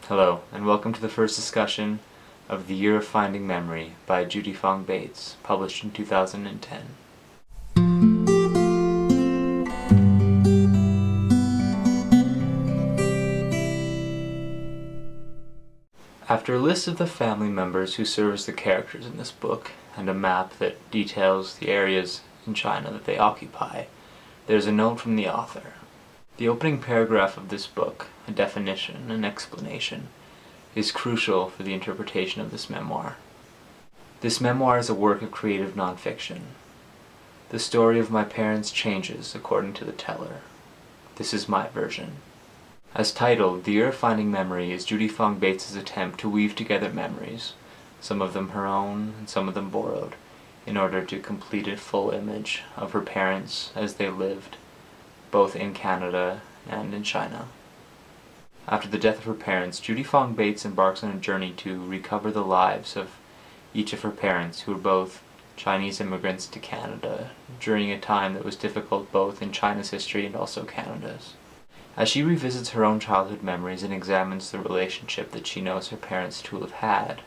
Hello, and welcome to the first discussion of The Year of Finding Memory by Judy Fong Bates, published in 2010. After a list of the family members who serve as the characters in this book, and a map that details the areas in China that they occupy, there's a note from the author. The opening paragraph of this book, a definition, an explanation, is crucial for the interpretation of this memoir. This memoir is a work of creative nonfiction. The story of my parents changes according to the teller. This is my version. As titled, The Year of Finding Memory is Judy Fong Bates' attempt to weave together memories, some of them her own and some of them borrowed, in order to complete a full image of her parents as they lived, both in Canada and in China. After the death of her parents, Judy Fong Bates embarks on a journey to recover the lives of each of her parents, who were both Chinese immigrants to Canada during a time that was difficult both in China's history and also Canada's. As she revisits her own childhood memories and examines the relationship that she knows her parents to have had,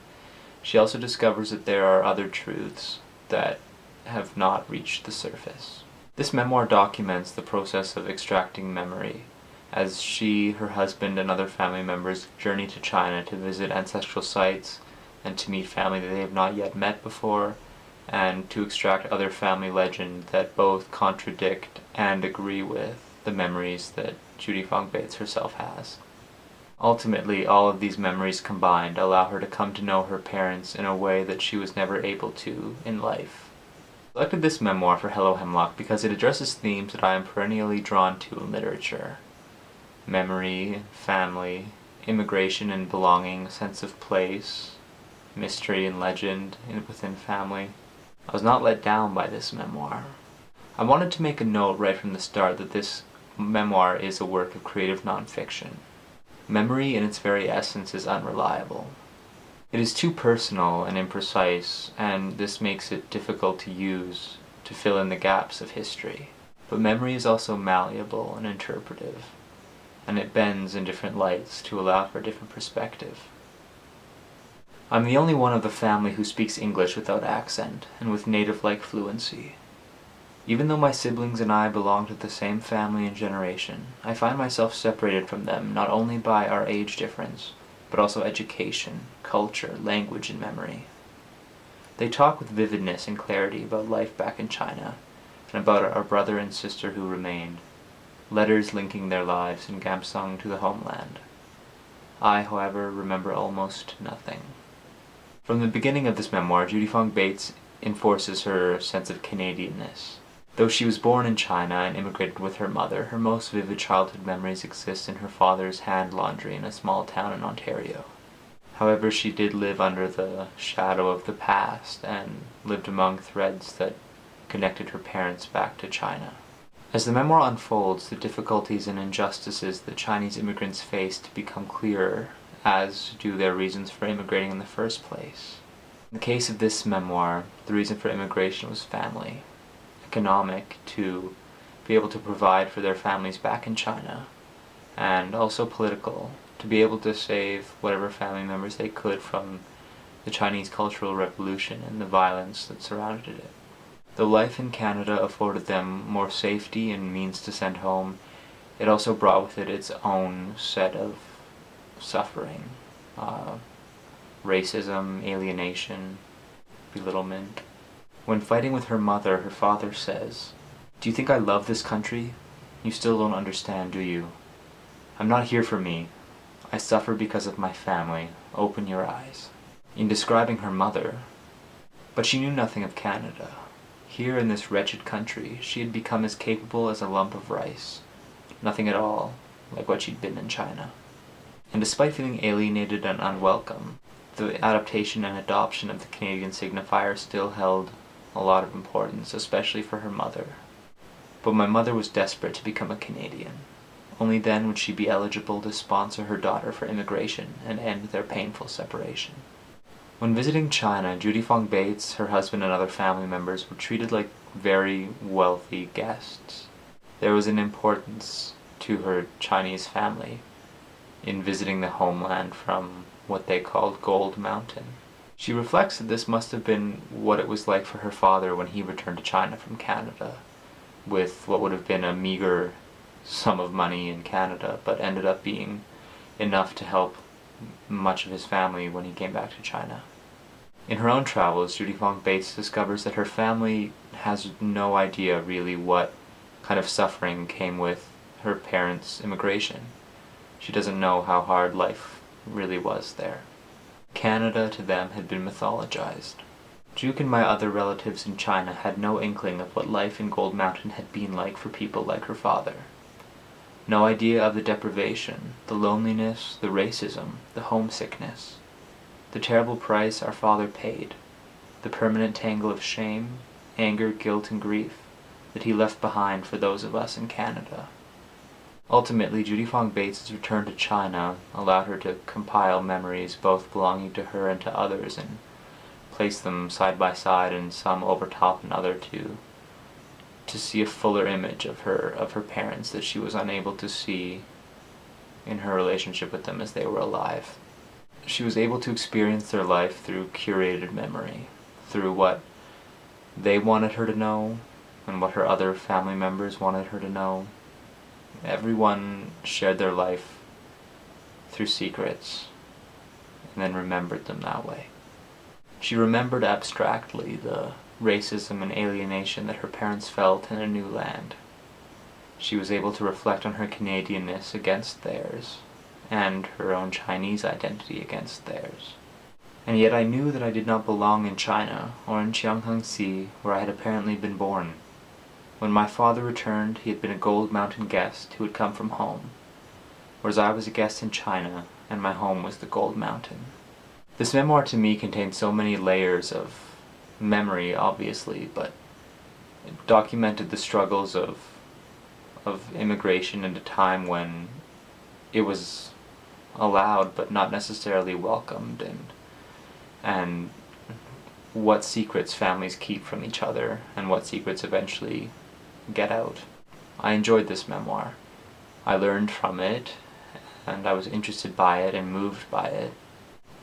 she also discovers that there are other truths that have not reached the surface. This memoir documents the process of extracting memory, as she, her husband, and other family members journey to China to visit ancestral sites and to meet family that they have not yet met before, and to extract other family legend that both contradict and agree with the memories that Judy Fong Bates herself has. Ultimately, all of these memories combined allow her to come to know her parents in a way that she was never able to in life. I selected this memoir for Hello Hemlock because it addresses themes that I am perennially drawn to in literature: memory, family, immigration and belonging, sense of place, mystery and legend within family. I was not let down by this memoir. I wanted to make a note right from the start that this memoir is a work of creative nonfiction. Memory in its very essence is unreliable. It is too personal and imprecise, and this makes it difficult to use to fill in the gaps of history. But memory is also malleable and interpretive, and it bends in different lights to allow for a different perspective. I'm the only one of the family who speaks English without accent, and with native-like fluency. Even though my siblings and I belong to the same family and generation, I find myself separated from them not only by our age difference, but also education, culture, language, and memory. They talk with vividness and clarity about life back in China, and about our brother and sister who remained, letters linking their lives in Gamsung to the homeland. I, however, remember almost nothing. From the beginning of this memoir, Judy Fong Bates enforces her sense of Canadianness. Though she was born in China and immigrated with her mother, her most vivid childhood memories exist in her father's hand laundry in a small town in Ontario. However, she did live under the shadow of the past and lived among threads that connected her parents back to China. As the memoir unfolds, the difficulties and injustices that Chinese immigrants faced become clearer, as do their reasons for immigrating in the first place. In the case of this memoir, the reason for immigration was family. Economic, to be able to provide for their families back in China, and also political, to be able to save whatever family members they could from the Chinese Cultural Revolution and the violence that surrounded it. Though life in Canada afforded them more safety and means to send home, it also brought with it its own set of suffering, racism, alienation, belittlement. When fighting with her mother, her father says, "Do you think I love this country? You still don't understand, do you? I'm not here for me. I suffer because of my family. Open your eyes." In describing her mother, but she knew nothing of Canada. Here in this wretched country, she had become as capable as a lump of rice. Nothing at all like what she'd been in China. And despite feeling alienated and unwelcome, the adaptation and adoption of the Canadian signifier still held a lot of importance, especially for her mother. But my mother was desperate to become a Canadian. Only then would she be eligible to sponsor her daughter for immigration and end their painful separation. When visiting China, Judy Fong Bates, her husband, and other family members were treated like very wealthy guests. There was an importance to her Chinese family, in visiting the homeland from what they called Gold Mountain. She reflects that this must have been what it was like for her father when he returned to China from Canada, with what would have been a meager sum of money in Canada, but ended up being enough to help much of his family when he came back to China. In her own travels, Judy Fong Bates discovers that her family has no idea really what kind of suffering came with her parents' immigration. She doesn't know how hard life really was there. Canada to them had been mythologized. Juke and my other relatives in China had no inkling of what life in Gold Mountain had been like for people like her father. No idea of the deprivation, the loneliness, the racism, the homesickness, the terrible price our father paid, the permanent tangle of shame, anger, guilt, and grief that he left behind for those of us in Canada. Ultimately, Judy Fong Bates' return to China allowed her to compile memories both belonging to her and to others and place them side by side and some overtop another to see a fuller image of her parents that she was unable to see in her relationship with them as they were alive. She was able to experience their life through curated memory, through what they wanted her to know and what her other family members wanted her to know. Everyone shared their life through secrets and then remembered them that way. She remembered abstractly the racism and alienation that her parents felt in a new land. She was able to reflect on her Canadianness against theirs, and her own Chinese identity against theirs. And yet I knew that I did not belong in China, or in Jianghengsea, where I had apparently been born. When my father returned, he had been a Gold Mountain guest who had come from home, whereas I was a guest in China, and my home was the Gold Mountain. This memoir to me contained so many layers of memory, obviously, but it documented the struggles of immigration at a time when it was allowed but not necessarily welcomed, and what secrets families keep from each other and what secrets eventually get out. I enjoyed this memoir. I learned from it, and I was interested by it and moved by it.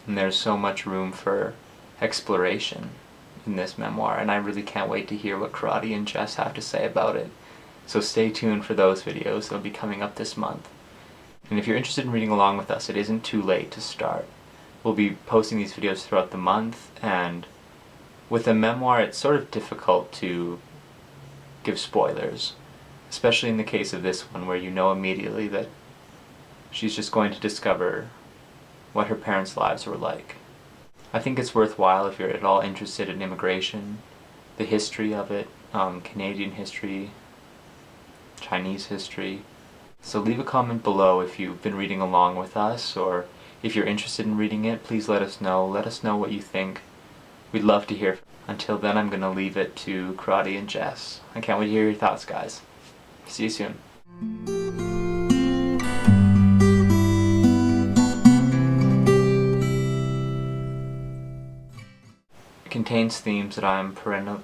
And there's so much room for exploration in this memoir, and I really can't wait to hear what Karate and Jess have to say about it. So stay tuned for those videos. They'll be coming up this month. And if you're interested in reading along with us, it isn't too late to start. We'll be posting these videos throughout the month, and with a memoir it's sort of difficult to give spoilers, especially in the case of this one where you know immediately that she's just going to discover what her parents' lives were like. I think it's worthwhile if you're at all interested in immigration, the history of it, Canadian history, Chinese history. So leave a comment below if you've been reading along with us, or if you're interested in reading it, please let us know. Let us know what you think. We'd love to hear. Until then, I'm going to leave it to Karate and Jess. I can't wait to hear your thoughts, guys. See you soon. It contains themes that I am perennial